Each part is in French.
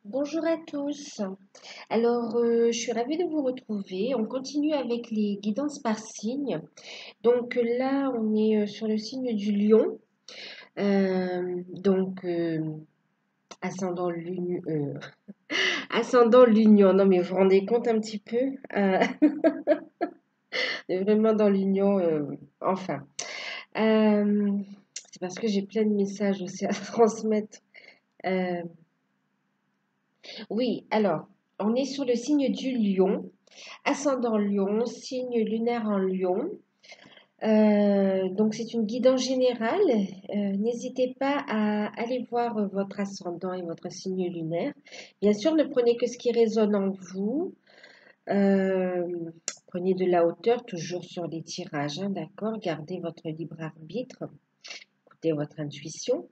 Bonjour à tous. Alors, je suis ravie de vous retrouver. On continue avec les guidances par signe. Donc là, on est sur le signe du lion. Donc, ascendant l'union. Ascendant l'union. Non, mais vous vous rendez compte un petit peu? On est vraiment dans l'union. Enfin. Euh, c'est parce que j'ai plein de messages aussi à transmettre. Euh, oui, alors, on est sur le signe du lion. Ascendant Lion, signe lunaire en Lion. Donc c'est une guidance générale. N'hésitez pas à aller voir votre ascendant et votre signe lunaire. Bien sûr, ne prenez que ce qui résonne en vous. Euh, Prenez de la hauteur, toujours sur les tirages, hein, d'accord? Gardez votre libre arbitre, écoutez votre intuition.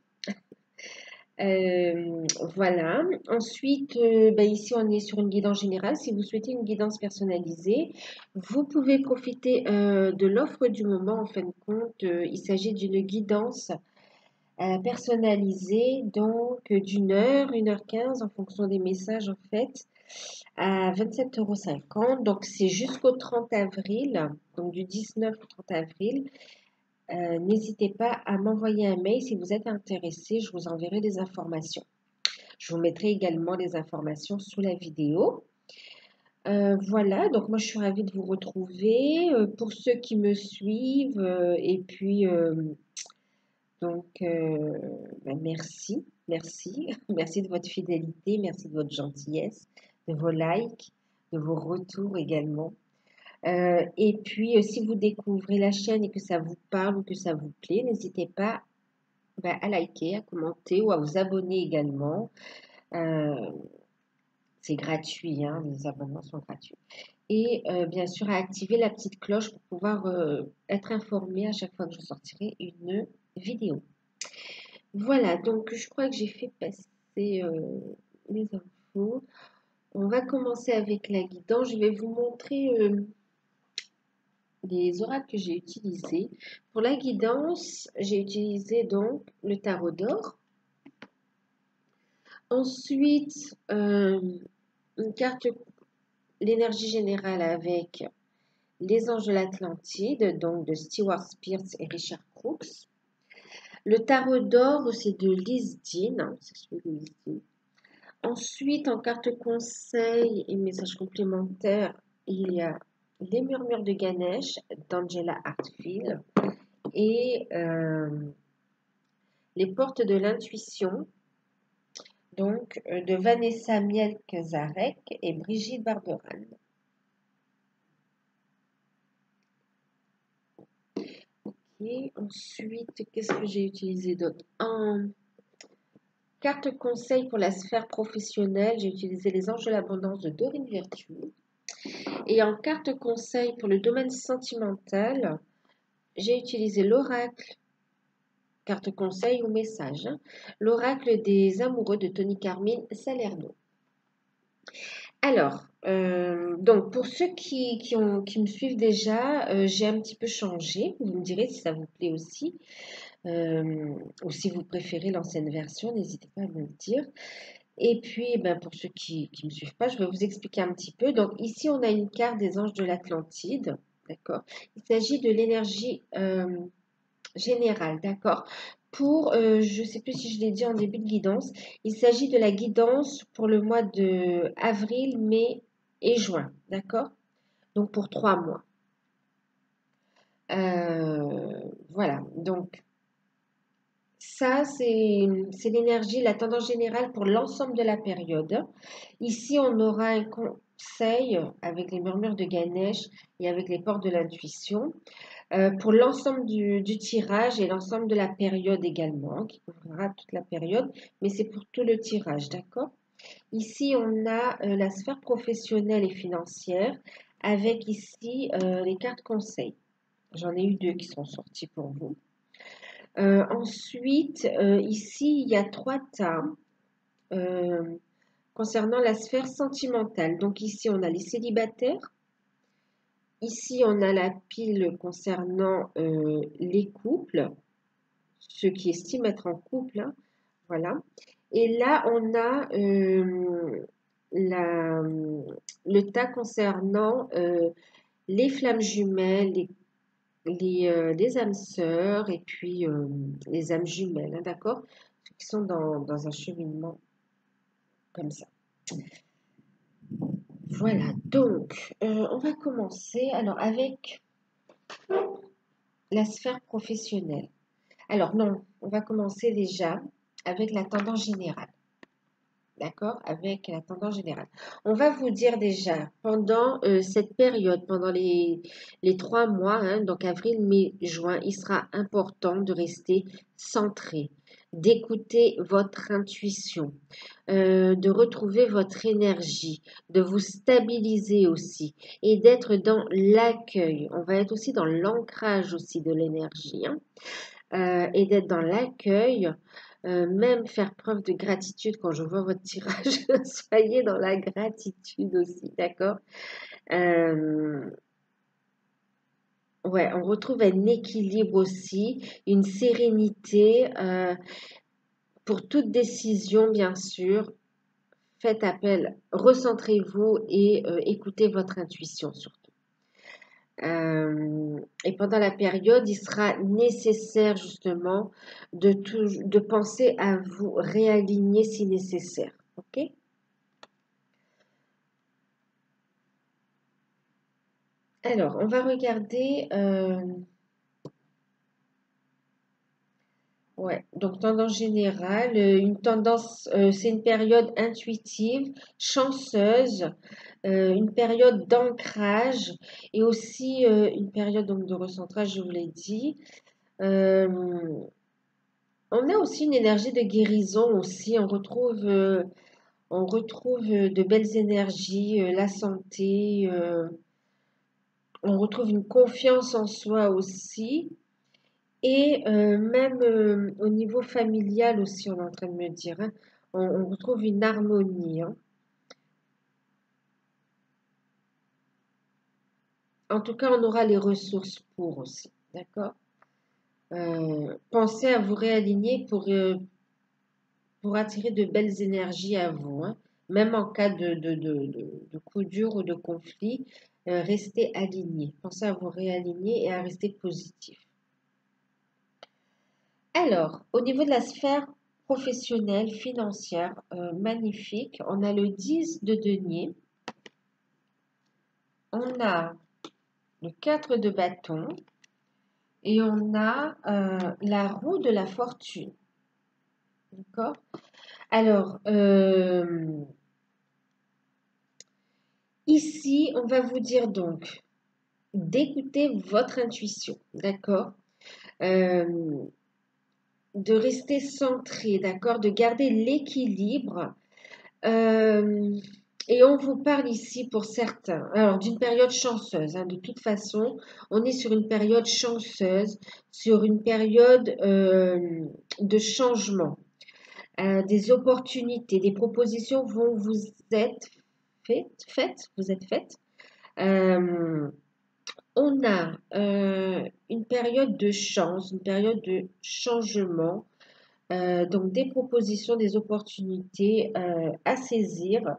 Voilà. Ensuite, ben ici, on est sur une guidance générale. Si vous souhaitez une guidance personnalisée, vous pouvez profiter de l'offre du moment. En fin de compte, il s'agit d'une guidance personnalisée, donc d'une heure, 1h15, en fonction des messages, en fait, à 27,50 €. Donc, c'est jusqu'au 30 avril, donc du 19 au 30 avril. N'hésitez pas à m'envoyer un mail si vous êtes intéressé. Je vous enverrai des informations. Je vous mettrai également les informations sous la vidéo. Voilà, donc moi je suis ravie de vous retrouver. Pour ceux qui me suivent, et puis donc merci, merci, merci de votre fidélité, merci de votre gentillesse, de vos likes, de vos retours également. Et puis si vous découvrez la chaîne et que ça vous parle ou que ça vous plaît, n'hésitez pas à liker, à commenter ou à vous abonner également. Euh, C'est gratuit, hein, les abonnements sont gratuits. Et bien sûr, à activer la petite cloche pour pouvoir être informé à chaque fois que je sortirai une vidéo. Voilà, donc je crois que j'ai fait passer les infos. On va commencer avec la guidance. Je vais vous montrer les oracles que j'ai utilisés. Pour la guidance, j'ai utilisé donc le tarot d'or. Ensuite, une carte, l'énergie générale avec Les Anges de l'Atlantide, donc de Stewart Spears et Richard Crooks. Le tarot d'or, c'est de Liz Dean, hein, c'est celui de Liz Dean. Ensuite, en carte conseil et message complémentaire, il y a Les Murmures de Ganesh d'Angela Hartfield et Les Portes de l'intuition, donc de Vanessa Mielk-Zarek et Brigitte Barberan. Et ensuite, qu'est-ce que j'ai utilisé d'autre? En carte conseil pour la sphère professionnelle, j'ai utilisé Les Anges de l'Abondance de Dorine Virtue. Et en carte conseil pour le domaine sentimental, j'ai utilisé l'oracle, carte conseil ou message, hein, l'oracle des amoureux de Tony Carmine Salerno. Alors, donc pour ceux qui me suivent déjà, j'ai un petit peu changé. Vous me direz si ça vous plaît aussi. Ou si vous préférez l'ancienne version, n'hésitez pas à me le dire. Et puis, ben, pour ceux qui ne me suivent pas, je vais vous expliquer un petit peu. Donc, ici, on a une carte des anges de l'Atlantide. D'accord. Il s'agit de l'énergie générale. D'accord. Pour, je ne sais plus si je l'ai dit en début de guidance, il s'agit de la guidance pour le mois de avril, mai et juin. D'accord. Donc, pour 3 mois. Voilà. Donc, ça, c'est l'énergie, la tendance générale pour l'ensemble de la période. Ici, on aura un conseil avec les murmures de Ganesh et avec les portes de l'intuition pour l'ensemble du tirage et l'ensemble de la période également, hein, qui couvrira toute la période, mais c'est pour tout le tirage, d'accord? Ici, on a la sphère professionnelle et financière avec ici les cartes conseils. J'en ai eu 2 qui sont sorties pour vous. Ensuite, ici, il y a 3 tas concernant la sphère sentimentale. Donc ici, on a les célibataires. Ici, on a la pile concernant les couples, ceux qui estiment être en couple, hein. Voilà. Et là, on a le tas concernant les flammes jumelles, les âmes sœurs et puis les âmes jumelles, hein, d'accord? Ceux qui sont dans un cheminement comme ça. Voilà, donc on va commencer alors avec la sphère professionnelle. Alors non, on va commencer déjà avec la tendance générale. D'accord? Avec la tendance générale. On va vous dire déjà, pendant cette période, pendant les 3 mois, hein, donc avril, mai, juin, il sera important de rester centré, d'écouter votre intuition, de retrouver votre énergie, de vous stabiliser aussi et d'être dans l'accueil. On va être aussi dans l'ancrage aussi de l'énergie, hein, et d'être dans l'accueil, même faire preuve de gratitude quand je vois votre tirage. Soyez dans la gratitude aussi, d'accord? Euh, ouais, on retrouve un équilibre aussi, une sérénité pour toute décision, bien sûr. Faites appel, recentrez-vous et écoutez votre intuition surtout. Et pendant la période, il sera nécessaire justement de penser à vous réaligner si nécessaire. OK? Alors, on va regarder. Ouais, donc tendance générale, une tendance, c'est une période intuitive, chanceuse, une période d'ancrage et aussi une période donc de recentrage, je vous l'ai dit. Euh, On a aussi une énergie de guérison aussi. On retrouve de belles énergies, la santé. On retrouve une confiance en soi aussi. Et même au niveau familial aussi, on est en train de me dire, hein, on retrouve une harmonie, hein. En tout cas, on aura les ressources pour aussi. D'accord? Pensez à vous réaligner pour attirer de belles énergies à vous, hein. Même en cas de coup dur ou de conflit, restez aligné. Pensez à vous réaligner et à rester positif. Alors, au niveau de la sphère professionnelle, financière, magnifique, on a le 10 de denier, on a le 4 de bâton et on a la roue de la fortune. D'accord? Alors, ici, on va vous dire donc d'écouter votre intuition, d'accord? Euh, de rester centré, d'accord? De garder l'équilibre. Euh, et on vous parle ici pour certains, alors d'une période chanceuse, hein, de toute façon, on est sur une période chanceuse, sur une période de changement. Des opportunités, des propositions vont vous être faites. Euh, on a une période de chance, une période de changement, donc des propositions, des opportunités à saisir,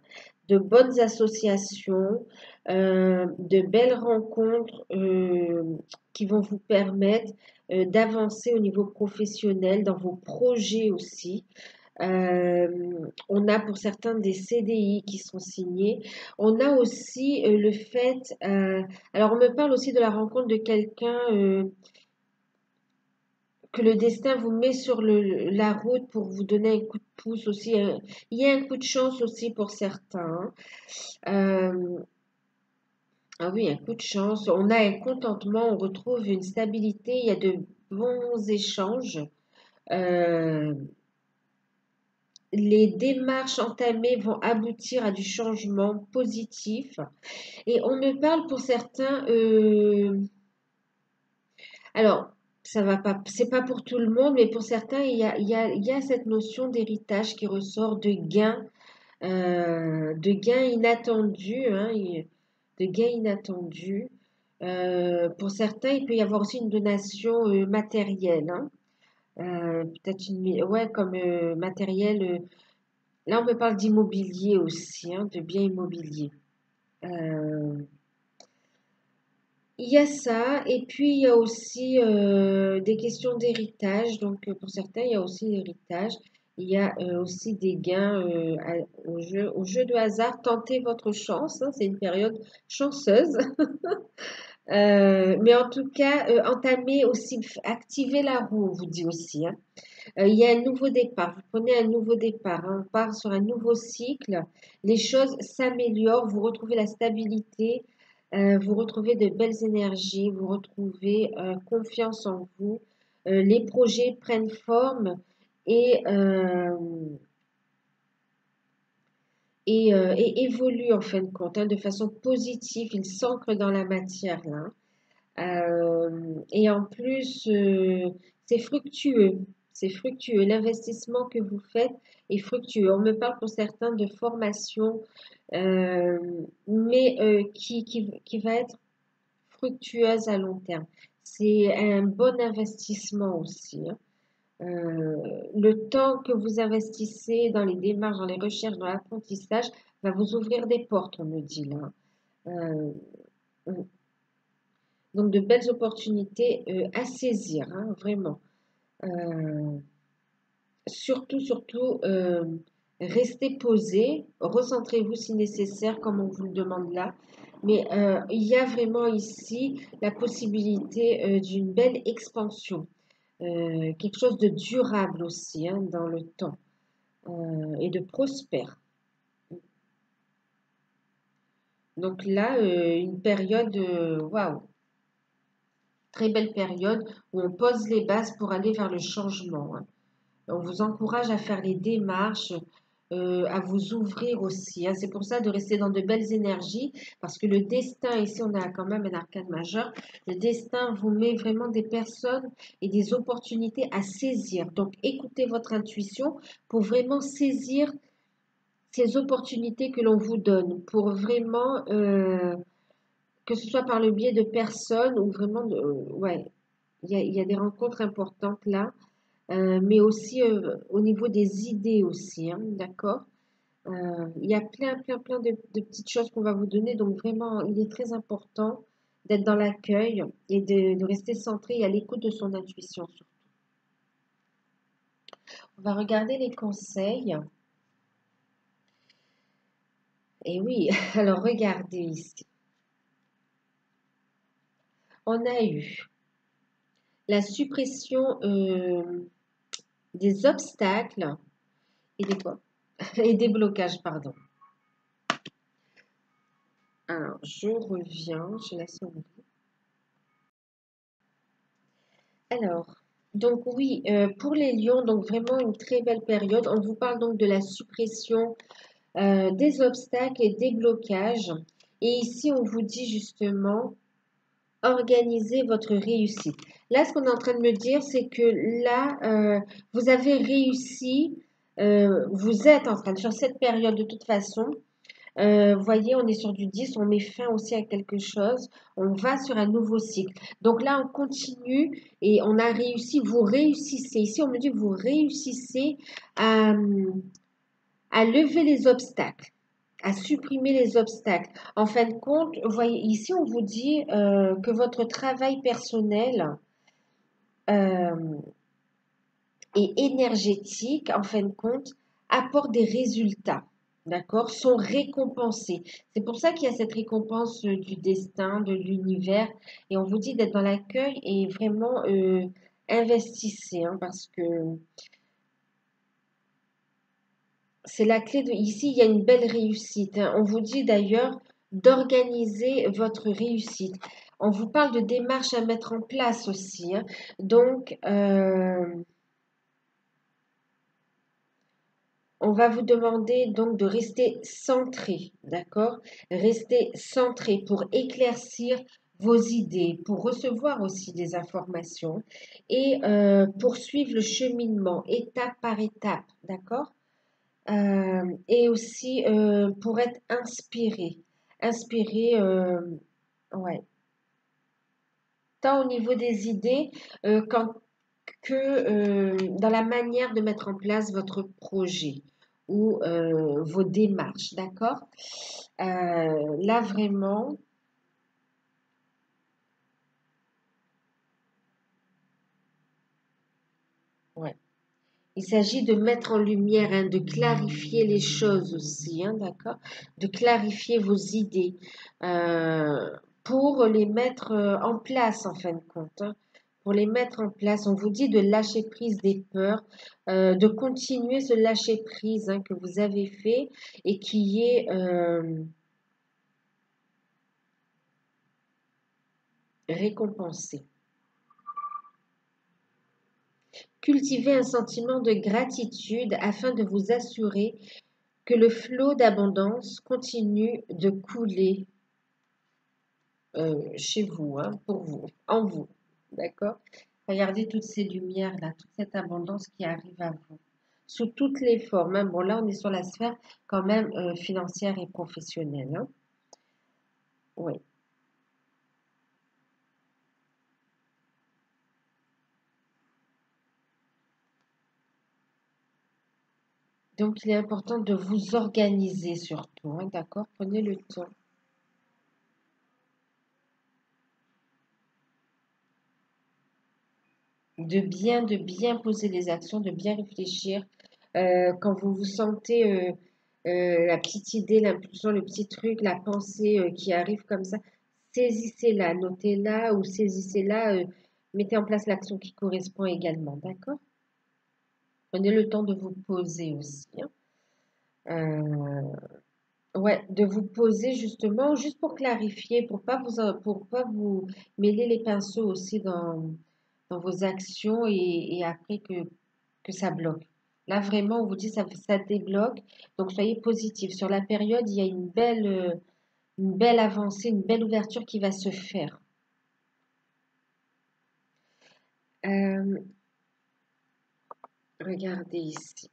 de bonnes associations, de belles rencontres qui vont vous permettre d'avancer au niveau professionnel, dans vos projets aussi. On a pour certains des CDI qui sont signés. On a aussi le fait, alors on me parle aussi de la rencontre de quelqu'un que le destin vous met sur la route pour vous donner un coup de pouce aussi, hein. Il y a un coup de chance aussi pour certains, hein. Ah oui, un coup de chance. On a un contentement, on retrouve une stabilité, il y a de bons échanges. Euh, les démarches entamées vont aboutir à du changement positif. Et on me parle pour certains, alors, ça va pas, c'est pas pour tout le monde, mais pour certains, il y a cette notion d'héritage qui ressort de gains inattendus, hein, de gains inattendus. Pour certains, il peut y avoir aussi une donation matérielle, hein. Peut-être ouais, comme matériel. Là, on me parle d'immobilier aussi, hein, de biens immobiliers. Euh, il y a ça, et puis il y a aussi des questions d'héritage. Donc, pour certains, il y a aussi l'héritage. Il y a aussi des gains au jeu de hasard. Tentez votre chance, hein, c'est une période chanceuse. Mais en tout cas, entamez aussi, activez la roue, on vous dit aussi, hein. Il y a un nouveau départ. Vous prenez un nouveau départ, hein. On part sur un nouveau cycle. Les choses s'améliorent. Vous retrouvez la stabilité. Vous retrouvez de belles énergies. Vous retrouvez confiance en vous. Les projets prennent forme et, euh, et évoluent en fin de compte, hein, de façon positive. Ils s'ancrent dans la matière là, hein. Et en plus, c'est fructueux. C'est fructueux. L'investissement que vous faites est fructueux. On me parle pour certains de formation, euh, mais qui va être fructueuse à long terme. C'est un bon investissement aussi, hein. Le temps que vous investissez dans les démarches, dans les recherches, dans l'apprentissage, va vous ouvrir des portes, on me dit là. Euh, donc de belles opportunités à saisir, hein, vraiment. Euh, surtout, restez posé, recentrez-vous si nécessaire, comme on vous le demande là. Mais il y a vraiment ici la possibilité d'une belle expansion, quelque chose de durable aussi, hein, dans le temps, et de prospère. Donc là, une période, waouh, très belle période où on pose les bases pour aller vers le changement, hein. On vous encourage à faire les démarches, à vous ouvrir aussi, hein. C'est pour ça de rester dans de belles énergies, parce que le destin, ici on a quand même un arcane majeur, le destin vous met vraiment des personnes et des opportunités à saisir. Donc écoutez votre intuition pour vraiment saisir ces opportunités que l'on vous donne, pour vraiment, que ce soit par le biais de personnes ou vraiment, ouais, il y a des rencontres importantes là, mais aussi au niveau des idées aussi, hein, d'accord? Il y a plein de petites choses qu'on va vous donner. Donc vraiment, il est très important d'être dans l'accueil et de rester centré et à l'écoute de son intuition surtout. On va regarder les conseils. Et oui, alors regardez ici. On a eu la suppression des obstacles et des quoi? Et des blocages, pardon. Alors, je reviens, je laisse ouvrir. Alors, donc oui, pour les lions, donc vraiment une très belle période. On vous parle donc de la suppression des obstacles et des blocages. Et ici, on vous dit justement, organisez votre réussite. Là, ce qu'on est en train de me dire, c'est que là, vous avez réussi, vous êtes en train, sur cette période de toute façon, voyez, on est sur du 10, on met fin aussi à quelque chose, on va sur un nouveau cycle. Donc là, on continue et on a réussi, vous réussissez. Ici, on me dit que vous réussissez à, à lever les obstacles, à supprimer les obstacles. En fin de compte, vous voyez, ici, on vous dit que votre travail personnel euh, et énergétique, en fin de compte, apporte des résultats, d'accord, sont récompensés. C'est pour ça qu'il y a cette récompense du destin, de l'univers, et on vous dit d'être dans l'accueil et vraiment investissez, hein, parce que c'est la clé de... Ici, il y a une belle réussite, hein. On vous dit d'ailleurs d'organiser votre réussite. On vous parle de démarches à mettre en place aussi, hein. Donc, on va vous demander donc de rester centré, d'accord? Rester centré pour éclaircir vos idées, pour recevoir aussi des informations et poursuivre le cheminement étape par étape, d'accord? Et aussi pour être inspiré. Inspiré, ouais. Tant au niveau des idées, quand que dans la manière de mettre en place votre projet ou vos démarches, d'accord? Là, vraiment, ouais. Il s'agit de mettre en lumière, hein, de clarifier les choses aussi, hein, d'accord? De clarifier vos idées euh, pour les mettre en place, en fin de compte, hein. Pour les mettre en place, on vous dit de lâcher prise des peurs, de continuer ce lâcher prise, hein, que vous avez fait et qui est récompensé. Cultivez un sentiment de gratitude afin de vous assurer que le flot d'abondance continue de couler chez vous, hein, pour vous, en vous. D'accord? Regardez toutes ces lumières-là, toute cette abondance qui arrive à vous, sous toutes les formes, hein. Bon, là, on est sur la sphère quand même financière et professionnelle, hein. Oui. Donc, il est important de vous organiser surtout, hein, d'accord? Prenez le temps. De bien poser les actions, de bien réfléchir. Quand vous vous sentez la petite idée, l'impulsion, le petit truc, la pensée qui arrive comme ça, saisissez-la, notez-la ou saisissez-la, mettez en place l'action qui correspond également, d'accord? Prenez le temps de vous poser aussi, hein. Ouais, de vous poser justement, juste pour clarifier, pour pas vous mêler les pinceaux aussi dans vos actions et après que ça bloque. Là, vraiment, on vous dit ça débloque. Donc, soyez positif. Sur la période, il y a une belle avancée, une belle ouverture qui va se faire. Euh, regardez ici.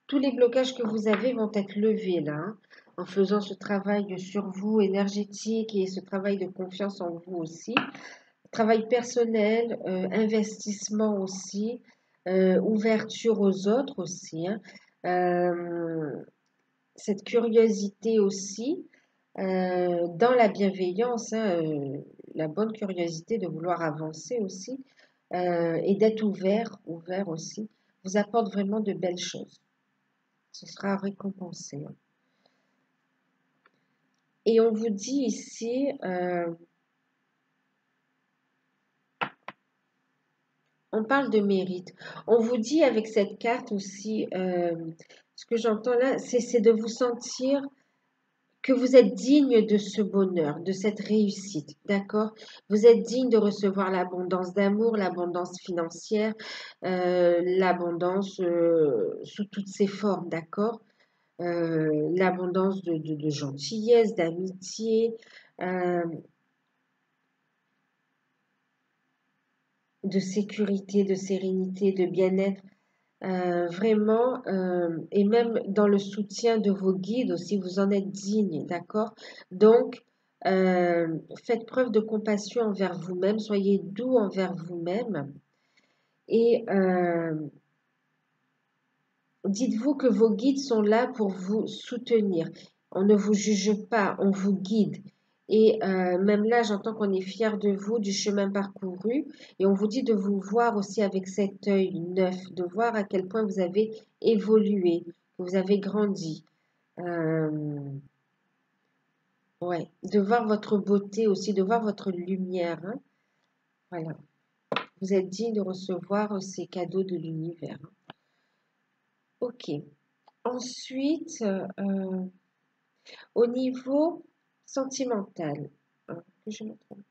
Tous les blocages que vous avez vont être levés là, hein, en faisant ce travail sur vous énergétique et ce travail de confiance en vous aussi. Travail personnel, investissement aussi, ouverture aux autres aussi, hein. Euh, cette curiosité aussi, dans la bienveillance, hein, la bonne curiosité de vouloir avancer aussi, et d'être ouvert aussi, vous apporte vraiment de belles choses. Ce sera récompensé, hein. Et on vous dit ici, on parle de mérite. On vous dit avec cette carte aussi, ce que j'entends là, c'est de vous sentir que vous êtes digne de ce bonheur, de cette réussite, d'accord? Vous êtes digne de recevoir l'abondance d'amour, l'abondance financière, l'abondance sous toutes ses formes, d'accord? L'abondance de gentillesse, d'amitié, euh, de sécurité, de sérénité, de bien-être. Vraiment, et même dans le soutien de vos guides aussi, vous en êtes digne, d'accord? Donc, faites preuve de compassion envers vous-même, soyez doux envers vous-même et dites-vous que vos guides sont là pour vous soutenir. On ne vous juge pas, on vous guide. Et même là, j'entends qu'on est fier de vous, du chemin parcouru. Et on vous dit de vous voir aussi avec cet œil neuf, de voir à quel point vous avez évolué, que vous avez grandi. Euh, ouais, de voir votre beauté aussi, de voir votre lumière, hein. Voilà. Vous êtes digne de recevoir ces cadeaux de l'univers, hein. Ok. Ensuite, au niveau sentimental, hein, que je me trompe.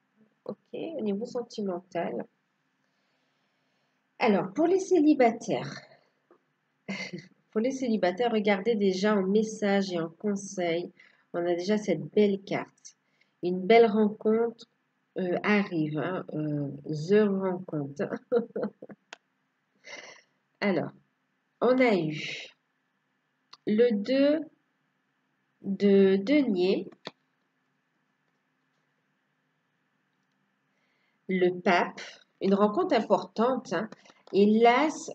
Ok, au niveau sentimental. Alors, pour les célibataires, regardez déjà en message et en conseil. On a déjà cette belle carte. Une belle rencontre arrive, hein, The rencontre. Alors, on a eu le 2 de denier, le pape, une rencontre importante, hein. et l'as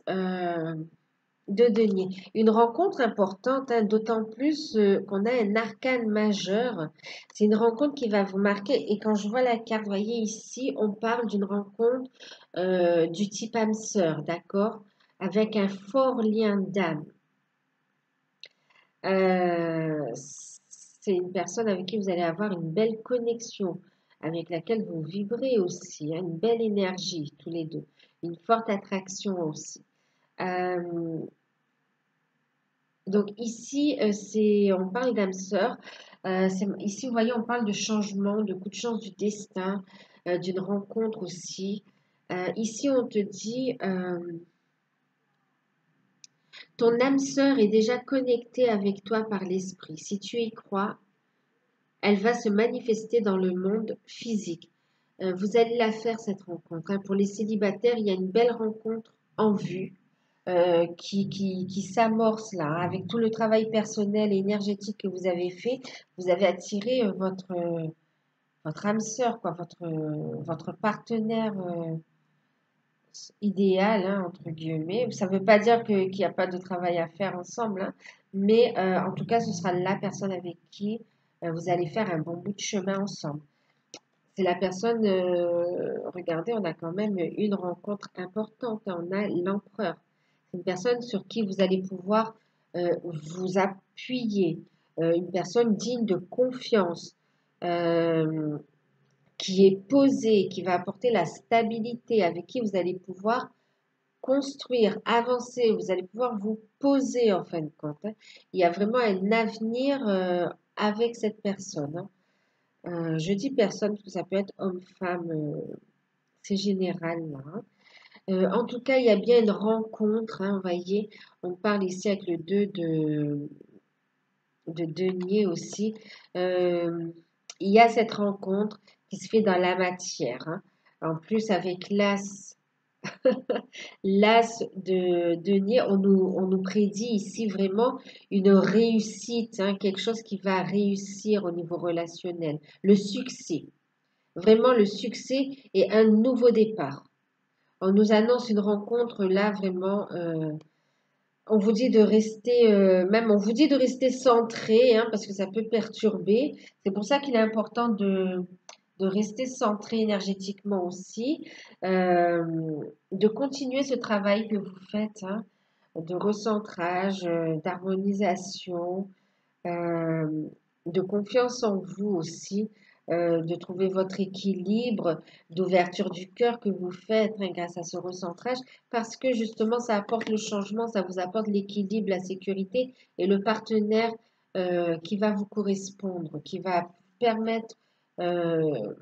de denier. Une rencontre importante, hein, d'autant plus qu'on a un arcane majeur. C'est une rencontre qui va vous marquer. Et quand je vois la carte, vous voyez ici, on parle d'une rencontre du type âme sœur, d'accord? Avec un fort lien d'âme. C'est une personne avec qui vous allez avoir une belle connexion, avec laquelle vous vibrez aussi, hein, une belle énergie tous les deux, une forte attraction aussi. Euh, donc ici, on parle d'âme sœur. Ici, vous voyez, on parle de changement, de coup de chance du destin, d'une rencontre aussi. Ici, on te dit, ton âme sœur est déjà connectée avec toi par l'esprit. Si tu y crois, elle va se manifester dans le monde physique. Vous allez la faire, cette rencontre, hein. Pour les célibataires, il y a une belle rencontre en vue qui s'amorce là, hein. Avec tout le travail personnel et énergétique que vous avez fait, vous avez attiré votre âme sœur, quoi, votre partenaire idéal, hein, entre guillemets. Ça ne veut pas dire qu'il n'y a pas de travail à faire ensemble, hein, mais en tout cas, ce sera la personne avec qui vous allez faire un bon bout de chemin ensemble. C'est la personne, regardez, on a quand même une rencontre importante, hein. On a l'empereur. C'est une personne sur qui vous allez pouvoir vous appuyer, une personne digne de confiance, euh, qui est posée, qui va apporter la stabilité, avec qui vous allez pouvoir construire, avancer, vous allez pouvoir vous poser en fin de compte, hein. Il y a vraiment un avenir avec cette personne, hein. Je dis personne parce que ça peut être homme, femme, c'est général là, hein. En tout cas, il y a bien une rencontre, hein, vous voyez. On parle ici avec le 2 de denier aussi. Euh, il y a cette rencontre qui se fait dans la matière, hein. En plus, avec l'as de denier, on nous prédit ici vraiment une réussite, hein, quelque chose qui va réussir au niveau relationnel. Le succès, vraiment le succès et un nouveau départ. On nous annonce une rencontre là vraiment. On vous dit de rester, même on vous dit de rester centré, hein, parce que ça peut perturber. C'est pour ça qu'il est important de rester centré énergétiquement aussi, euh, de continuer ce travail que vous faites, hein, de recentrage, d'harmonisation, euh, de confiance en vous aussi, de trouver votre équilibre, d'ouverture du cœur que vous faites, hein, grâce à ce recentrage, parce que justement, ça apporte le changement, ça vous apporte l'équilibre, la sécurité et le partenaire qui va vous correspondre, qui va permettre euh,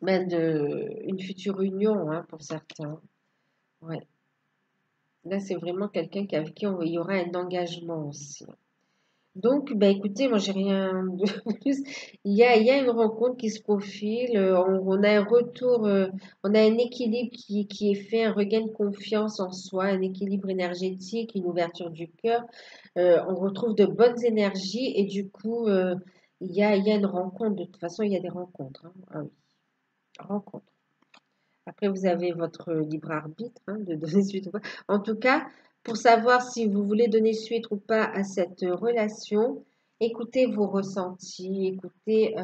une future union, hein, pour certains. Ouais. Là, c'est vraiment quelqu'un avec qui il y aura un engagement aussi. Donc, bah, écoutez, moi, j'ai rien de plus. Il y a une rencontre qui se profile. On a un retour, on a un équilibre qui est fait, un regain de confiance en soi, un équilibre énergétique, une ouverture du cœur. On retrouve de bonnes énergies et du coup, il y a une rencontre. De toute façon, il y a des rencontres, hein. Ah oui, rencontre. Après, vous avez votre libre arbitre, hein, de donner suite ou pas. En tout cas, pour savoir si vous voulez donner suite ou pas à cette relation, écoutez vos ressentis, écoutez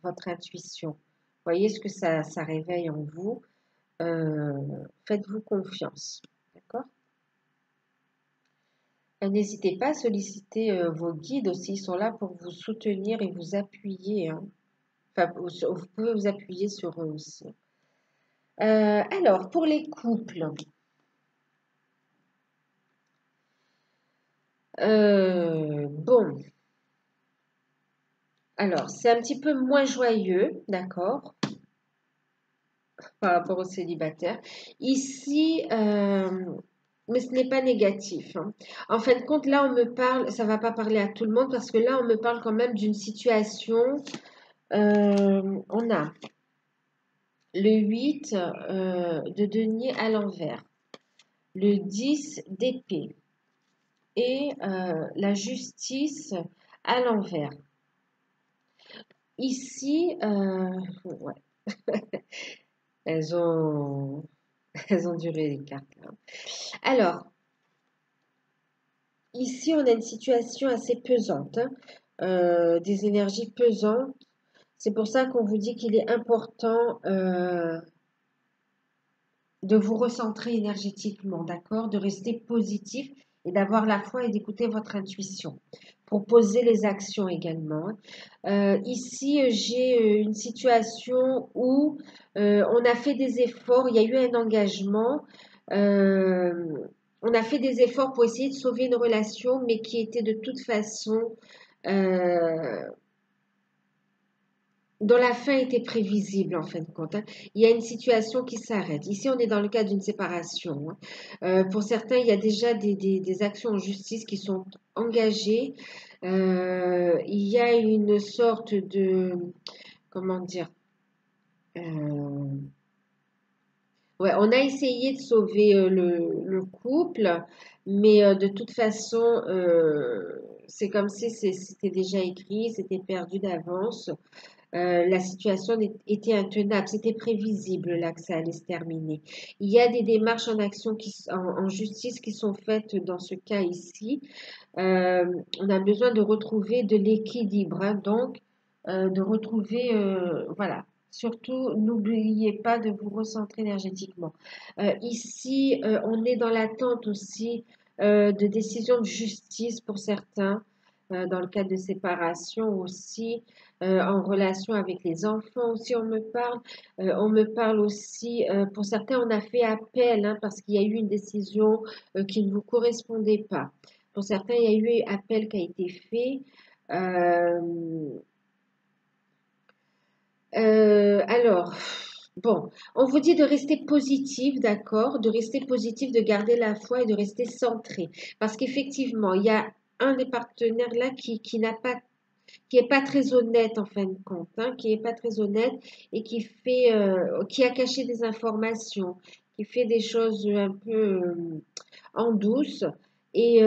votre intuition. Voyez ce que ça réveille en vous. Euh, Faites-vous confiance. D'accord? N'hésitez pas à solliciter vos guides aussi. Ils sont là pour vous soutenir et vous appuyer, hein. Enfin, vous pouvez vous appuyer sur eux aussi. Alors, pour les couples. Bon, alors c'est un petit peu moins joyeux, d'accord, par rapport aux célibataires. Ici, mais ce n'est pas négatif, hein. En fin de compte, là, on me parle, ça va pas parler à tout le monde parce que là, on me parle quand même d'une situation. On a le 8 de denier à l'envers, le 10 d'épée et la justice à l'envers. Ici, ouais. Elles ont. Elles ont duré les cartes là. Alors, ici, on a une situation assez pesante, hein, des énergies pesantes. C'est pour ça qu'on vous dit qu'il est important de vous recentrer énergétiquement, d'accord? De rester positif et d'avoir la foi et d'écouter votre intuition pour poser les actions également, hein. Ici, j'ai une situation où on a fait des efforts, il y a eu un engagement, euh, on a fait des efforts pour essayer de sauver une relation, mais qui était de toute façon euh, dont la fin était prévisible en fin de compte, hein. Il y a une situation qui s'arrête. Ici, on est dans le cas d'une séparation, hein. Pour certains, il y a déjà des actions en justice qui sont engagées. Il y a une sorte de, comment dire, euh, ouais, on a essayé de sauver le couple, mais de toute façon, c'est comme si c'était déjà écrit, c'était perdu d'avance. La situation était intenable, c'était prévisible là que ça allait se terminer. Il y a des démarches en action en justice qui sont faites dans ce cas ici. Euh, on a besoin de retrouver de l'équilibre, hein, donc de retrouver, voilà. Surtout, n'oubliez pas de vous recentrer énergétiquement. Ici, on est dans l'attente aussi de décisions de justice pour certains, dans le cadre de séparation aussi, en relation avec les enfants aussi, on me parle. On me parle aussi, pour certains, on a fait appel hein, parce qu'il y a eu une décision qui ne vous correspondait pas. Pour certains, il y a eu appel qui a été fait. Euh, alors, bon, on vous dit de rester positif, d'accord, de rester positif, de garder la foi et de rester centré. Parce qu'effectivement, il y a un des partenaires là qui n'a pas, qui est pas très honnête en fin de compte, hein, qui est pas très honnête et qui a caché des informations, qui fait des choses un peu en douce. Et,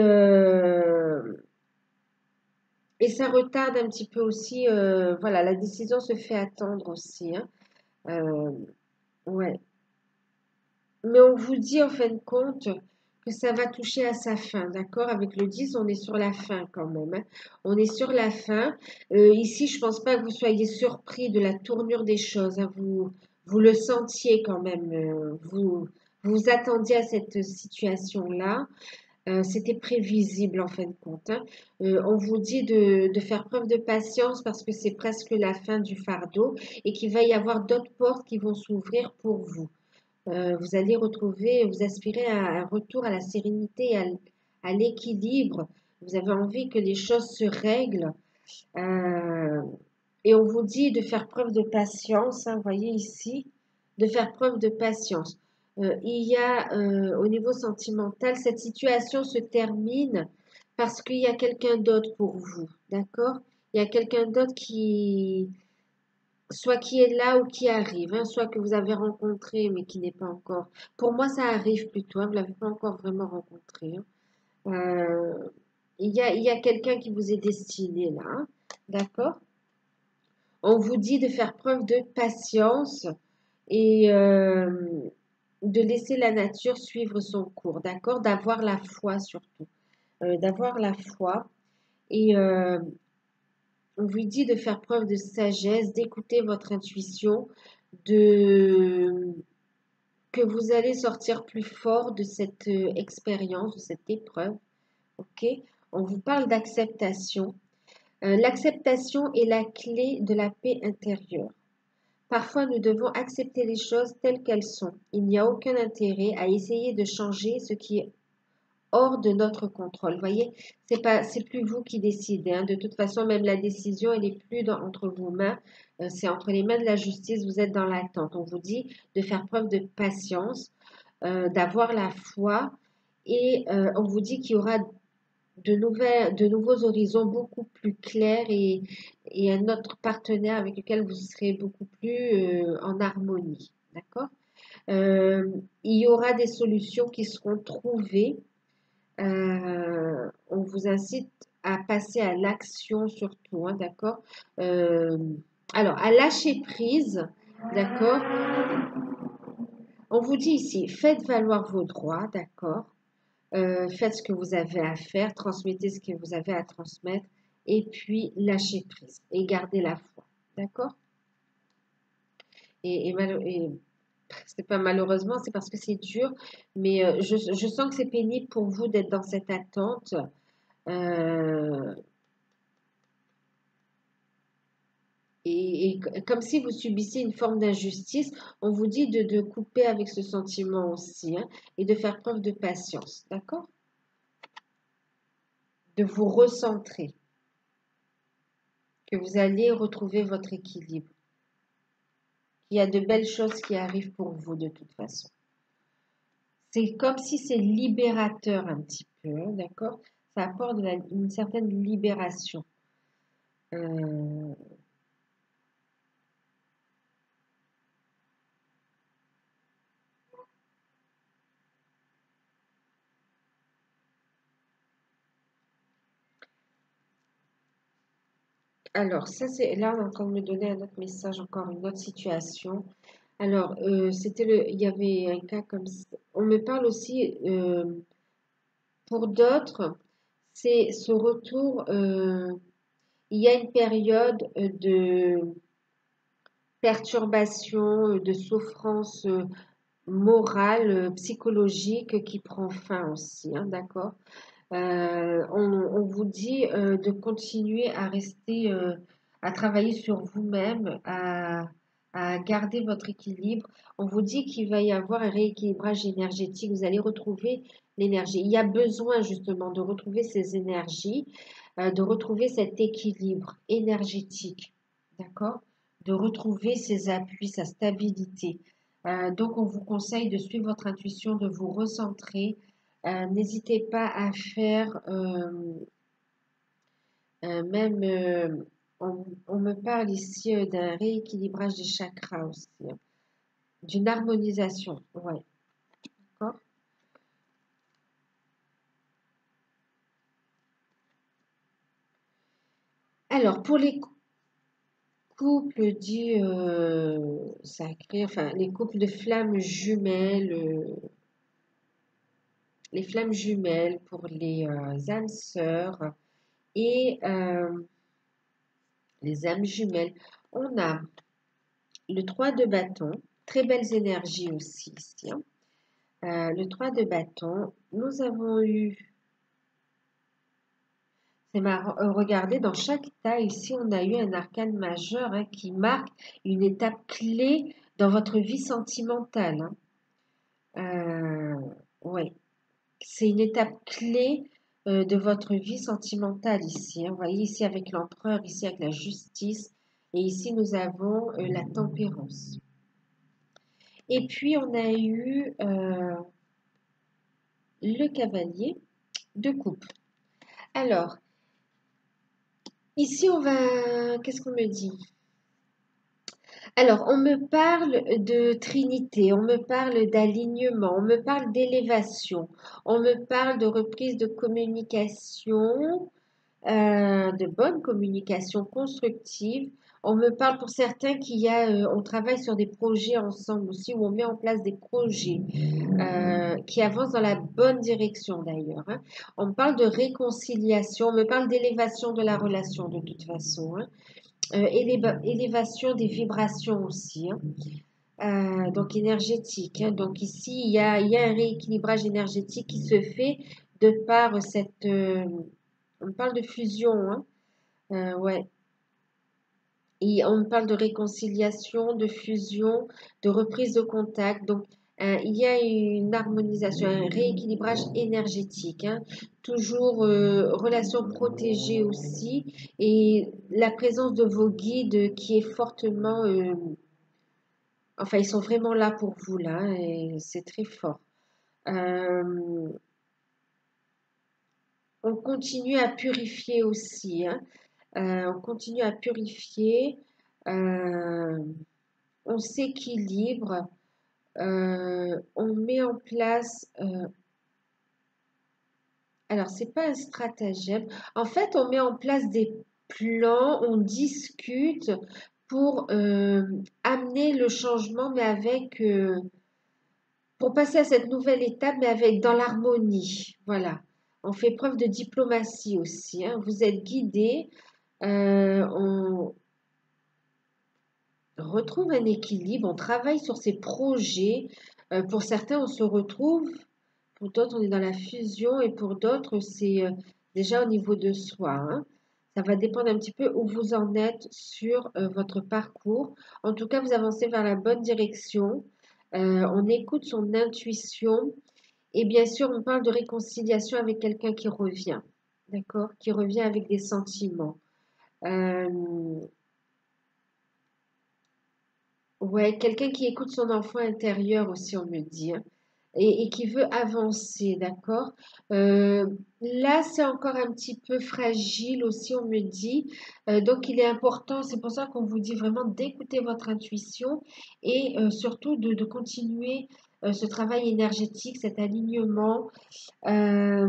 et ça retarde un petit peu aussi, voilà, la décision se fait attendre aussi, hein. Euh, ouais. Mais on vous dit en fin de compte que ça va toucher à sa fin, d'accord? Avec le 10, on est sur la fin quand même, hein. On est sur la fin. Ici, je pense pas que vous soyez surpris de la tournure des choses, hein. Vous le sentiez quand même. Vous vous attendiez à cette situation-là. C'était prévisible en fin de compte, hein. On vous dit de faire preuve de patience parce que c'est presque la fin du fardeau et qu'il va y avoir d'autres portes qui vont s'ouvrir pour vous. Vous allez retrouver, vous aspirez à un retour à la sérénité, à l'équilibre. Vous avez envie que les choses se règlent. Euh, et on vous dit de faire preuve de patience, hein, vous voyez ici, de faire preuve de patience. Il y a au niveau sentimental, cette situation se termine parce qu'il y a quelqu'un d'autre pour vous, d'accord? Il y a quelqu'un d'autre soit qui est là ou qui arrive, hein, soit que vous avez rencontré mais qui n'est pas encore. Pour moi, ça arrive plutôt, hein, vous ne l'avez pas encore vraiment rencontré, hein. Euh, il y a quelqu'un qui vous est destiné là, hein, d'accord? On vous dit de faire preuve de patience et de laisser la nature suivre son cours, d'accord? D'avoir la foi surtout, d'avoir la foi et on vous dit de faire preuve de sagesse, d'écouter votre intuition, de que vous allez sortir plus fort de cette expérience, de cette épreuve, ok? On vous parle d'acceptation. L'acceptation est la clé de la paix intérieure. Parfois, nous devons accepter les choses telles qu'elles sont. Il n'y a aucun intérêt à essayer de changer ce qui est hors de notre contrôle. Vous voyez, c'est plus vous qui décidez, hein. De toute façon, même la décision, elle est plus entre vos mains. C'est entre les mains de la justice. Vous êtes dans l'attente. On vous dit de faire preuve de patience, d'avoir la foi, et on vous dit qu'il y aura de nouveaux horizons beaucoup plus clairs et un autre partenaire avec lequel vous serez beaucoup plus en harmonie. D'accord? Euh, il y aura des solutions qui seront trouvées. On vous incite à passer à l'action surtout, hein, d'accord? Euh, alors, à lâcher prise, d'accord? on vous dit ici, faites valoir vos droits, d'accord? Faites ce que vous avez à faire, transmettez ce que vous avez à transmettre, et puis lâchez prise et gardez la foi, d'accord? Et c'est pas malheureusement, c'est parce que c'est dur, mais je sens que c'est pénible pour vous d'être dans cette attente. euh, Comme si vous subissez une forme d'injustice, on vous dit de couper avec ce sentiment aussi, hein, et de faire preuve de patience, d'accord? De vous recentrer, que vous allez retrouver votre équilibre. Il y a de belles choses qui arrivent pour vous de toute façon. C'est comme si c'est libérateur un petit peu, hein, d'accord? Ça apporte une certaine libération. Euh, alors, ça c'est là, on est en train de me donner un autre message, encore une autre situation. Alors, il y avait un cas comme ça. On me parle aussi, pour d'autres, c'est ce retour. Il y a une période de perturbation, de souffrance morale, psychologique qui prend fin aussi, hein, d'accord? On vous dit de continuer à rester, à travailler sur vous-même, à garder votre équilibre. On vous dit qu'il va y avoir un rééquilibrage énergétique. Vous allez retrouver l'énergie. Il y a besoin justement de retrouver ces énergies, de retrouver cet équilibre énergétique, d'accord? De retrouver ses appuis, sa stabilité. Donc, on vous conseille de suivre votre intuition, de vous recentrer. N'hésitez pas à faire, même, on me parle ici d'un rééquilibrage des chakras aussi, hein, d'une harmonisation. Ouais, d'accord. Alors, pour les couples dits sacrés, enfin, les couples de flammes jumelles, les flammes jumelles pour les âmes sœurs et les âmes jumelles, on a le 3 de bâton, très belles énergies aussi ici, hein. Le 3 de bâton, nous avons eu, c'est marrant, regardez, dans chaque taille ici, on a eu un arcane majeur, hein, qui marque une étape clé dans votre vie sentimentale, hein. Ouais, c'est une étape clé de votre vie sentimentale ici, hein. Vous voyez ici avec l'empereur, ici avec la justice, et ici nous avons la tempérance. Et puis on a eu le cavalier de coupe. Alors, ici, on va... Qu'est-ce qu'on me dit? Alors, on me parle de trinité, on me parle d'alignement, on me parle d'élévation, on me parle de reprise de communication, de bonne communication constructive. On me parle pour certains on travaille sur des projets ensemble aussi, où on met en place des projets qui avancent dans la bonne direction d'ailleurs, hein. On me parle de réconciliation, on me parle d'élévation de la relation de toute façon, hein. Élévation des vibrations aussi, hein. Donc énergétique, hein. Donc ici, il y a un rééquilibrage énergétique qui se fait de par on parle de fusion, hein. Ouais. Et on parle de réconciliation, de fusion, de reprise de contact. Donc, il y a une harmonisation, un rééquilibrage énergétique, hein. Toujours relation protégée aussi. Et la présence de vos guides qui est fortement... enfin, ils sont vraiment là pour vous, là, hein, et c'est très fort. Euh, on continue à purifier aussi, hein. On continue à purifier. Euh, on s'équilibre, on met en place, alors c'est pas un stratagème, en fait on met en place des plans, on discute pour amener le changement, mais avec pour passer à cette nouvelle étape, mais avec dans l'harmonie. Voilà. On fait preuve de diplomatie aussi, hein. Vous êtes guidé. On retrouve un équilibre. On travaille sur ces projets. Pour certains, on se retrouve. Pour d'autres, on est dans la fusion. Et pour d'autres, c'est déjà au niveau de soi, hein. Ça va dépendre un petit peu où vous en êtes sur votre parcours. En tout cas, vous avancez vers la bonne direction. On écoute son intuition. Et bien sûr, on parle de réconciliation avec quelqu'un qui revient, d'accord? Qui revient avec des sentiments. Euh, ouais, quelqu'un qui écoute son enfant intérieur aussi, on me dit, hein, et qui veut avancer, d'accord? Euh, Là, c'est encore un petit peu fragile aussi, on me dit. Donc, il est important, c'est pour ça qu'on vous dit vraiment d'écouter votre intuition et surtout de continuer ce travail énergétique, cet alignement. Euh,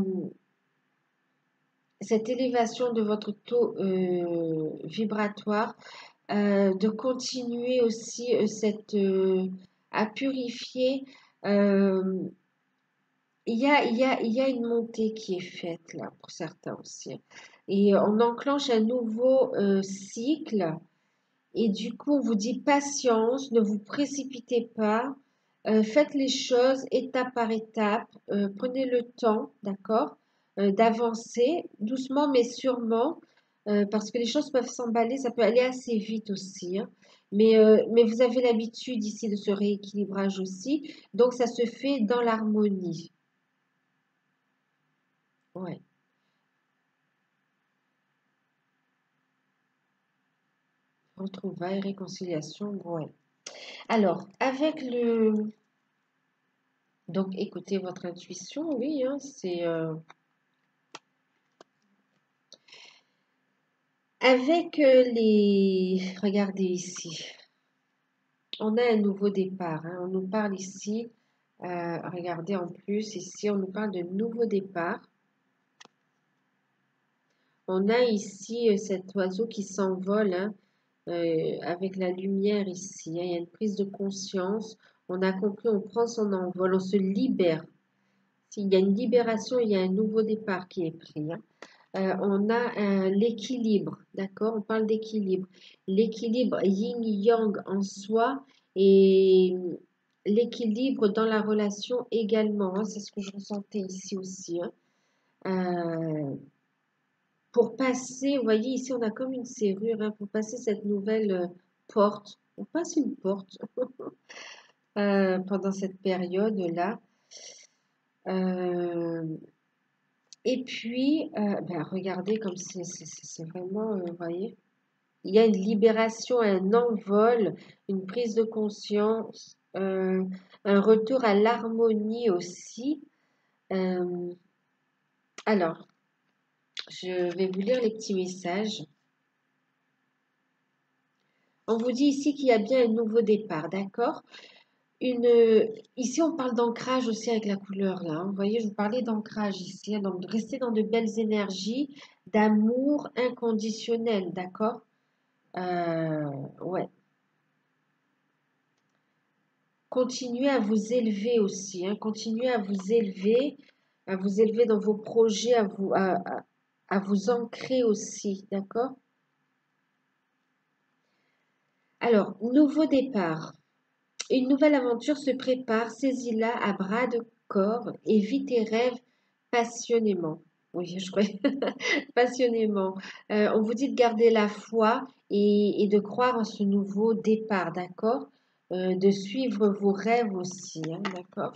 cette élévation de votre taux vibratoire, de continuer aussi à purifier. euh, il y a une montée qui est faite là pour certains aussi. Et on enclenche un nouveau cycle. Et du coup, on vous dit patience, ne vous précipitez pas, faites les choses étape par étape, prenez le temps, d'accord, d'avancer doucement mais sûrement, parce que les choses peuvent s'emballer, ça peut aller assez vite aussi, hein. Mais vous avez l'habitude ici de ce rééquilibrage aussi, donc ça se fait dans l'harmonie. Ouais. Retrouvailles, réconciliation, ouais. Alors, donc écoutez votre intuition, oui, hein, c'est avec regardez ici, on a un nouveau départ, hein. On nous parle ici, regardez en plus, ici, on nous parle de nouveau départ. On a ici cet oiseau qui s'envole, hein, avec la lumière ici, hein. Il y a une prise de conscience. On a compris, on prend son envol, on se libère. S'il y a une libération, il y a un nouveau départ qui est pris, hein. On a l'équilibre, d'accord? On parle d'équilibre. L'équilibre yin-yang en soi et l'équilibre dans la relation également, hein. C'est ce que je ressentais ici aussi, hein. Euh, pour passer, vous voyez, ici on a comme une serrure, hein, pour passer cette nouvelle porte. On passe une porte pendant cette période-là. Euh, et puis, ben, regardez comme c'est vraiment, vous voyez. Il y a une libération, un envol, une prise de conscience, un retour à l'harmonie aussi. Euh, alors, je vais vous lire les petits messages. On vous dit ici qu'il y a bien un nouveau départ, d'accord? Une, Ici, on parle d'ancrage aussi avec la couleur là, hein. Vous voyez, je vous parlais d'ancrage ici, hein, donc de rester dans de belles énergies, d'amour inconditionnel, d'accord? Ouais. Continuez à vous élever aussi, hein. Continuez à vous élever dans vos projets, à vous ancrer aussi, d'accord? Alors, nouveau départ. Une nouvelle aventure se prépare, saisis-la à bras de corps et vis tes rêves passionnément. Oui, je crois, passionnément. On vous dit de garder la foi et de croire en ce nouveau départ, d'accord? De suivre vos rêves aussi, hein, d'accord?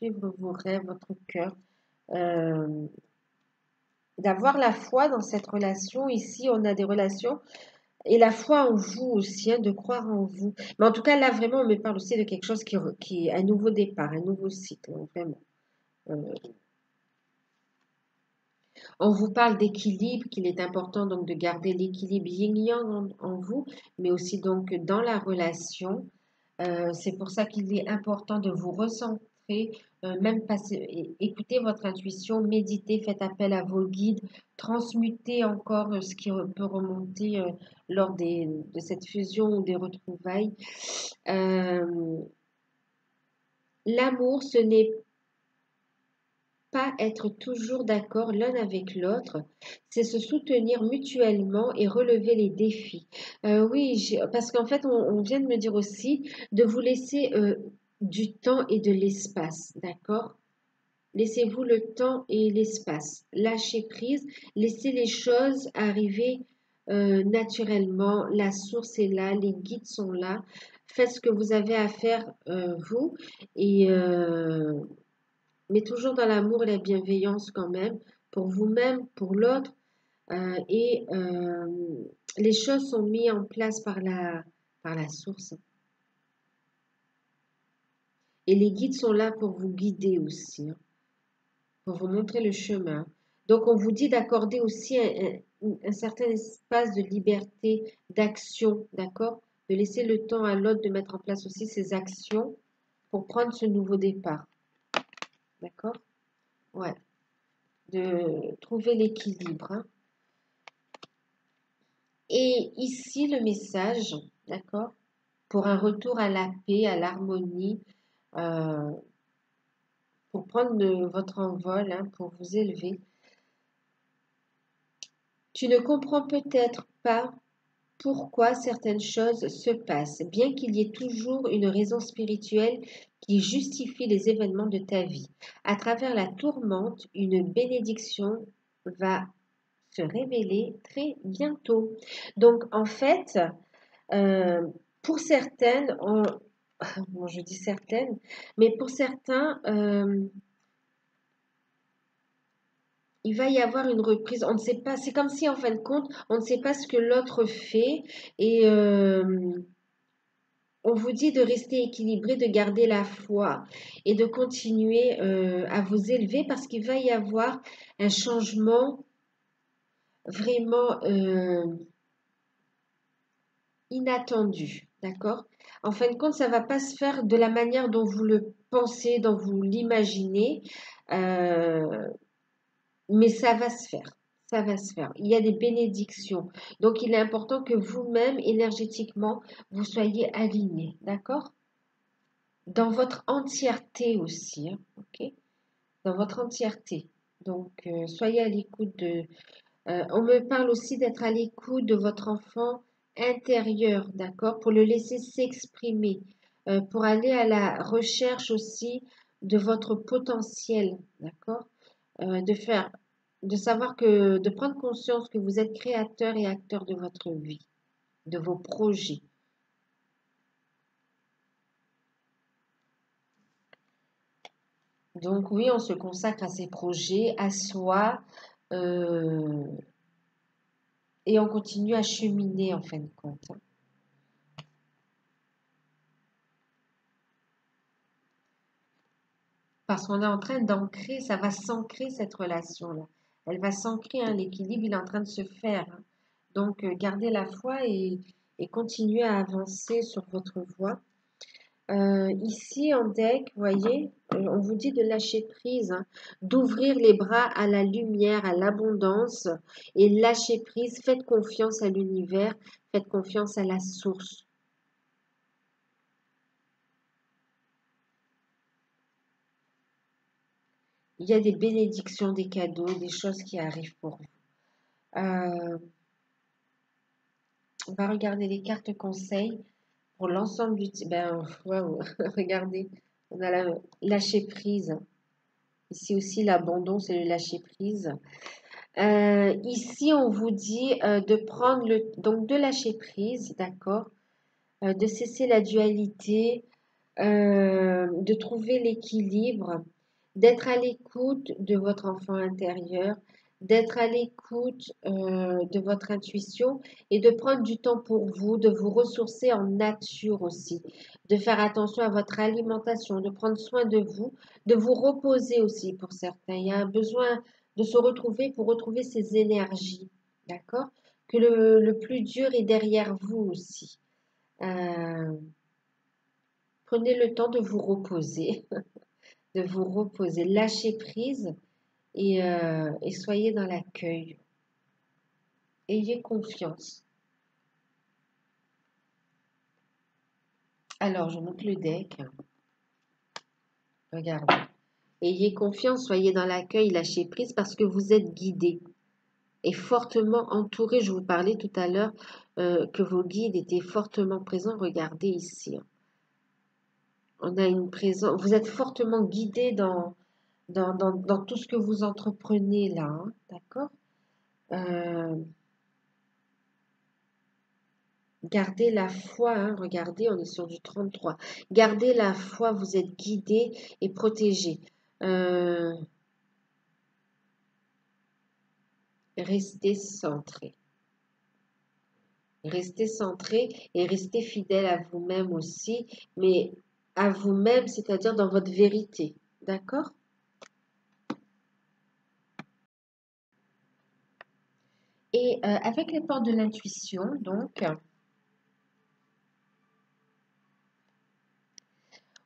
Suivre vos rêves, votre cœur. Euh, D'avoir la foi dans cette relation. Ici, on a des relations et la foi en vous aussi, hein, de croire en vous. Mais en tout cas, là, vraiment, on me parle aussi de quelque chose qui est un nouveau départ, un nouveau cycle, hein, vraiment. Euh, on vous parle d'équilibre, qu'il est important donc de garder l'équilibre yin-yang en vous, mais aussi donc dans la relation. C'est pour ça qu'il est important de vous recentrer, même écouter votre intuition, méditer, faites appel à vos guides, transmuter encore ce qui peut remonter lors de cette fusion ou des retrouvailles. Euh, l'amour, ce n'est pas être toujours d'accord l'un avec l'autre, c'est se soutenir mutuellement et relever les défis. Oui, parce qu'en fait, on vient de me dire aussi de vous laisser du temps et de l'espace, d'accord? Laissez-vous le temps et l'espace. Lâchez prise, laissez les choses arriver naturellement. La source est là, les guides sont là. Faites ce que vous avez à faire, vous, et mais toujours dans l'amour et la bienveillance quand même, pour vous-même, pour l'autre. Et les choses sont mises en place par la source. Et les guides sont là pour vous guider aussi, hein, pour vous montrer le chemin. Donc, on vous dit d'accorder aussi un certain espace de liberté, d'action, d'accord? De laisser le temps à l'autre de mettre en place aussi ses actions pour prendre ce nouveau départ, d'accord? Ouais, de trouver l'équilibre, hein. Et ici, le message, d'accord, pour un retour à la paix, à l'harmonie, euh, pour prendre votre envol, hein, pour vous élever. Tu ne comprends peut-être pas pourquoi certaines choses se passent, bien qu'il y ait toujours une raison spirituelle qui justifie les événements de ta vie. À travers la tourmente, une bénédiction va se révéler très bientôt. Donc, en fait, euh, pour certaines, bon, je dis certaines, mais pour certains, il va y avoir une reprise. On ne sait pas, c'est comme si en fin de compte, on ne sait pas ce que l'autre fait et on vous dit de rester équilibré, de garder la foi et de continuer à vous élever parce qu'il va y avoir un changement vraiment inattendu, d'accord? En fin de compte, ça va pas se faire de la manière dont vous le pensez, dont vous l'imaginez, euh, mais ça va se faire. Ça va se faire. Il y a des bénédictions. Donc, il est important que vous-même, énergétiquement, vous soyez alignés, d'accord? Dans votre entièreté aussi, hein, ok? Dans votre entièreté. Donc, soyez à l'écoute de, on me parle aussi d'être à l'écoute de votre enfant intérieur, d'accord, pour le laisser s'exprimer, pour aller à la recherche aussi de votre potentiel, d'accord, de faire, de savoir que, de prendre conscience que vous êtes créateur et acteur de votre vie, de vos projets. Donc oui, on se consacre à ses projets, à soi, euh, et on continue à cheminer en fin de compte, hein. Parce qu'on est en train d'ancrer, ça va s'ancrer cette relation-là. Elle va s'ancrer, hein, l'équilibre, il est en train de se faire, hein. Donc, gardez la foi et continuez à avancer sur votre voie. Ici, en deck, vous voyez, on vous dit de lâcher prise, hein, d'ouvrir les bras à la lumière, à l'abondance et lâcher prise. Faites confiance à l'univers, faites confiance à la source. Il y a des bénédictions, des cadeaux, des choses qui arrivent pour vous. Euh, On va regarder les cartes conseils pour l'ensemble du... Ben, waouh, regardez, on a la lâcher prise. Ici aussi, l'abandon, c'est le lâcher prise. Ici, on vous dit de prendre le... Donc, de lâcher prise, d'accord, de cesser la dualité, de trouver l'équilibre, d'être à l'écoute de votre enfant intérieur, d'être à l'écoute de votre intuition et de prendre du temps pour vous, de vous ressourcer en nature aussi, de faire attention à votre alimentation, de prendre soin de vous reposer aussi pour certains. Il y a un besoin de se retrouver pour retrouver ses énergies, d'accord? Que le plus dur est derrière vous aussi. Euh, Prenez le temps de vous reposer, de vous reposer, lâchez prise et soyez dans l'accueil. Ayez confiance. Alors, je monte le deck. Regardez. Ayez confiance, soyez dans l'accueil, lâchez prise parce que vous êtes guidé et fortement entouré. Je vous parlais tout à l'heure que vos guides étaient fortement présents. Regardez ici. On a une présence. Vous êtes fortement guidé dans tout ce que vous entreprenez là. Hein, d'accord. Gardez la foi, hein, regardez, on est sur du 33. Gardez la foi, vous êtes guidé et protégé. Restez centré. Restez centré et restez fidèle à vous-même aussi, mais à vous-même, c'est-à-dire dans votre vérité. D'accord? Et avec les portes de l'intuition, donc,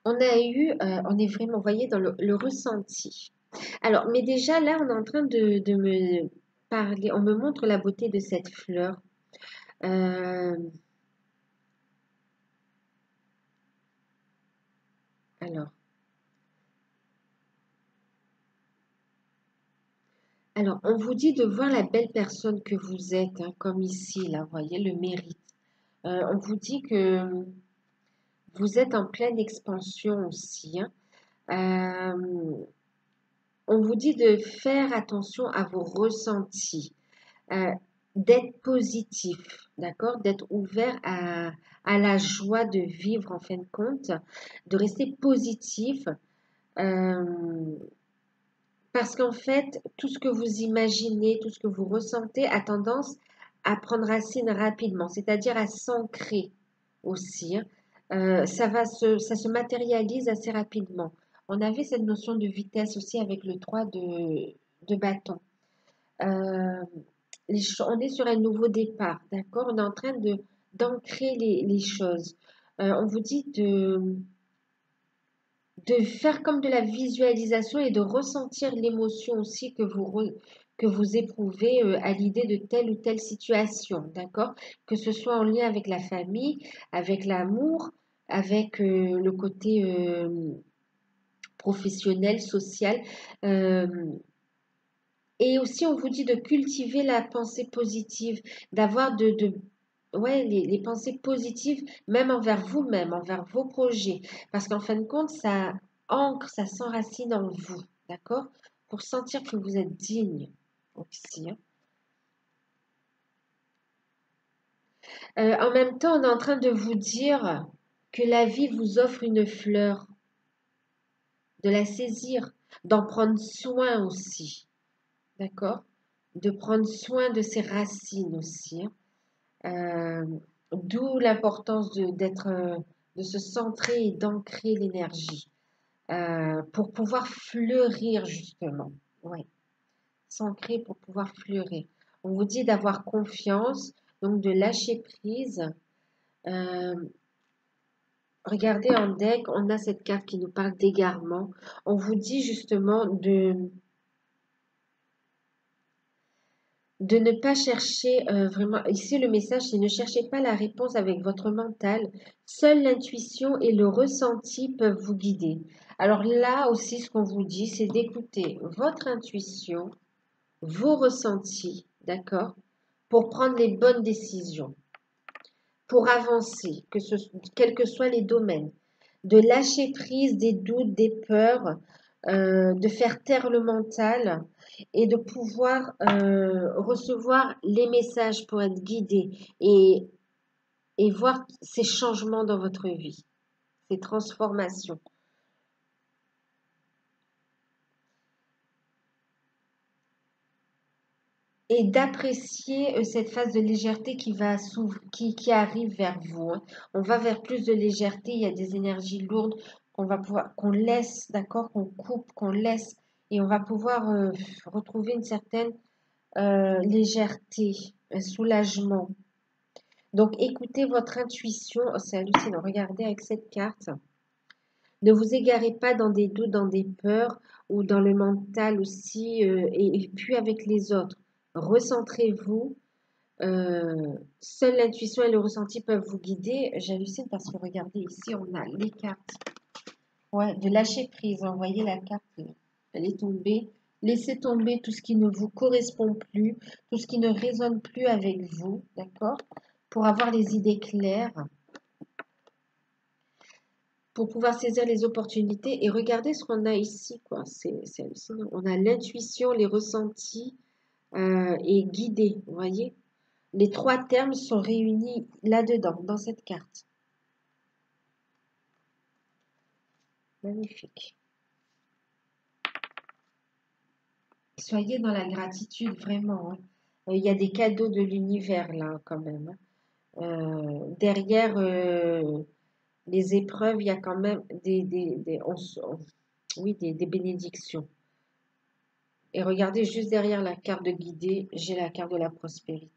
on a eu, on est vraiment, vous voyez, dans le ressenti. Alors, mais déjà là, on est en train de me parler, on me montre la beauté de cette fleur. Euh, alors, alors, on vous dit de voir la belle personne que vous êtes, hein, comme ici, là, vous voyez, le mérite. On vous dit que vous êtes en pleine expansion aussi, hein. Euh, on vous dit de faire attention à vos ressentis, euh, d'être positif, d'accord, d'être ouvert à la joie de vivre en fin de compte, de rester positif, euh, parce qu'en fait, tout ce que vous imaginez, tout ce que vous ressentez a tendance à prendre racine rapidement, c'est-à-dire à s'ancrer aussi, hein. Ça se matérialise assez rapidement. On avait cette notion de vitesse aussi avec le 3 de bâton. Euh, on est sur un nouveau départ, d'accord? On est en train d'ancrer les choses. On vous dit de faire comme de la visualisation et de ressentir l'émotion aussi que vous éprouvez à l'idée de telle ou telle situation, d'accord? Que ce soit en lien avec la famille, avec l'amour, avec le côté professionnel, social. euh, et aussi, on vous dit de cultiver la pensée positive, d'avoir ouais, les pensées positives, même envers vous-même, envers vos projets. Parce qu'en fin de compte, ça ancre, ça s'enracine en vous, d'accord? Pour sentir que vous êtes digne aussi, hein. En même temps, on est en train de vous dire que la vie vous offre une fleur, de la saisir, d'en prendre soin aussi, d'accord? De prendre soin de ses racines aussi, hein. Euh, D'où l'importance de se centrer et d'ancrer l'énergie pour pouvoir fleurir justement. Ouais, s'ancrer pour pouvoir fleurir. On vous dit d'avoir confiance, donc de lâcher prise. Euh, Regardez en deck, on a cette carte qui nous parle d'égarement. On vous dit justement de ne pas chercher vraiment. Ici, le message, c'est ne cherchez pas la réponse avec votre mental. Seule l'intuition et le ressenti peuvent vous guider. Alors là aussi, ce qu'on vous dit, c'est d'écouter votre intuition, vos ressentis, d'accord, pour prendre les bonnes décisions, pour avancer, quels que soient les domaines, de lâcher prise des doutes, des peurs, de faire taire le mental et de pouvoir recevoir les messages pour être guidé et voir ces changements dans votre vie, ces transformations. Et d'apprécier cette phase de légèreté qui arrive vers vous, hein. On va vers plus de légèreté, il y a des énergies lourdes qu'on laisse, d'accord, qu'on coupe, qu'on laisse, et on va pouvoir retrouver une certaine légèreté, un soulagement. Donc écoutez votre intuition, oh, c'est hallucinant, regardez avec cette carte. Ne vous égarez pas dans des doutes, dans des peurs ou dans le mental aussi, et puis avec les autres. Recentrez-vous. Seule l'intuition et le ressenti peuvent vous guider. J'hallucine parce que regardez ici, on a les cartes. Ouais, de lâcher prise. Vous voyez la carte, elle est tombée. Laissez tomber tout ce qui ne vous correspond plus, tout ce qui ne résonne plus avec vous, d'accord? Pour avoir les idées claires, pour pouvoir saisir les opportunités et regarder ce qu'on a ici, quoi. C'est hallucinant. On a l'intuition, les ressentis et guidés, vous voyez? Les trois termes sont réunis là-dedans, dans cette carte. Magnifique. Soyez dans la gratitude, vraiment, hein. Il y a des cadeaux de l'univers, là, quand même, hein. Derrière les épreuves, il y a quand même oui, des bénédictions. Et regardez, juste derrière la carte de guidée, j'ai la carte de la prospérité.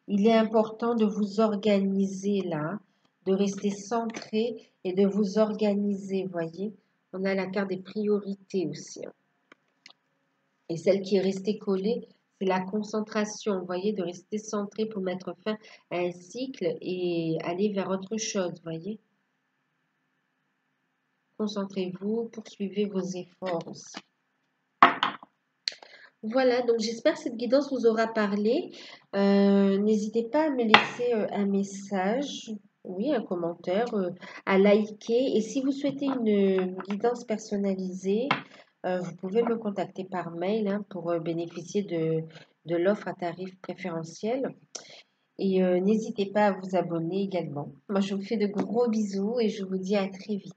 Il est important de vous organiser là, de rester centré et de vous organiser, voyez. On a la carte des priorités aussi, hein. Et celle qui est restée collée, c'est la concentration, vous voyez, de rester centré pour mettre fin à un cycle et aller vers autre chose, voyez. Concentrez-vous, poursuivez vos efforts aussi. Voilà, donc j'espère que cette guidance vous aura parlé. N'hésitez pas à me laisser un message, oui, un commentaire, à liker. Et si vous souhaitez une guidance personnalisée, vous pouvez me contacter par mail hein, pour bénéficier de l'offre à tarif préférentiel. Et n'hésitez pas à vous abonner également. Moi, je vous fais de gros bisous et je vous dis à très vite.